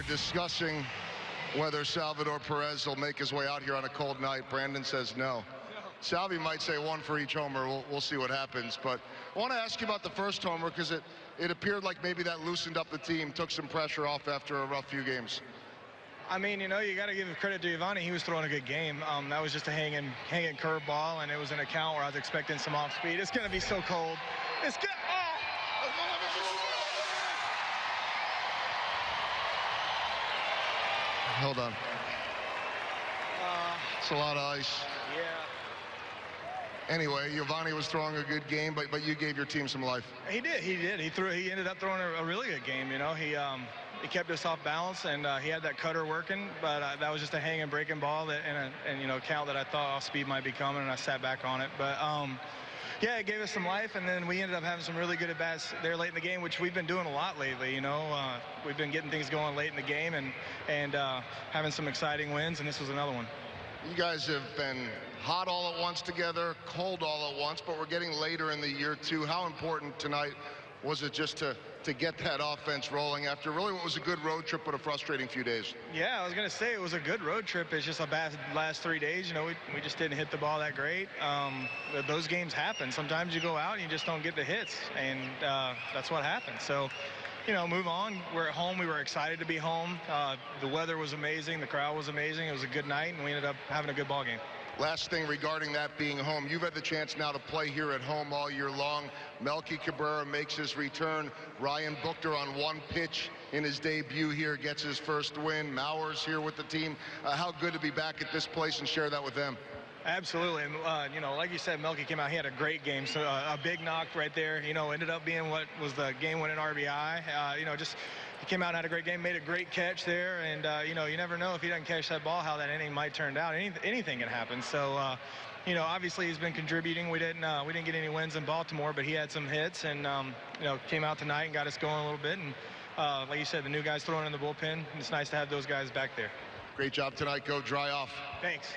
discussing whether Salvador Perez will make his way out here on a cold night. Brandon says no. Salvi might say one for each homer. We'll see what happens. But I want to ask you about the first homer because it appeared like maybe that loosened up the team, took some pressure off after a rough few games. I mean, you know, you got to give credit to Eovaldi. He was throwing a good game. That was just a hanging curveball, and it was an account where I was expecting some off speed. It's going to be so cold. It's good. Oh! Hold on. It's a lot of ice. Yeah. Anyway, Eovaldi was throwing a good game, but you gave your team some life. He did. He ended up throwing a really good game. You know, he kept us off balance, and he had that cutter working, but that was just a hanging breaking ball and you know, count that I thought off speed might be coming, and I sat back on it. But yeah, it gave us some life, and then we ended up having some really good at-bats there late in the game, which we've been doing a lot lately. You know, we've been getting things going late in the game and having some exciting wins, and this was another one. You guys have been hot all at once together, cold all at once, but we're getting later in the year too. How important tonight was it just to get that offense rolling after really what was a good road trip but a frustrating few days? Yeah, I was going to say it was a good road trip. It's just a bad last 3 days. You know, we just didn't hit the ball that great. Those games happen. Sometimes you go out and you just don't get the hits, and that's what happened. So, you know, move on. We're at home. We were excited to be home. The weather was amazing. The crowd was amazing. It was a good night, and we ended up having a good ball game. Last thing regarding that being home, you've had the chance now to play here at home all year long. Melky Cabrera makes his return. Ryan Buchter on one pitch in his debut here gets his first win. Mauer's here with the team. How good to be back at this place and share that with them. Absolutely, and you know, like you said, Melky came out. He had a great game, so a big knock right there. You know, ended up being what was the game-winning RBI. You know, just he came out and had a great game, made a great catch there, and you know, you never know if he doesn't catch that ball how that inning might turn out. Anything can happen. So, you know, obviously he's been contributing. We didn't get any wins in Baltimore, but he had some hits, and you know, came out tonight and got us going a little bit. And like you said, the new guys throwing in the bullpen. It's nice to have those guys back there. Great job tonight. Go dry off. Thanks.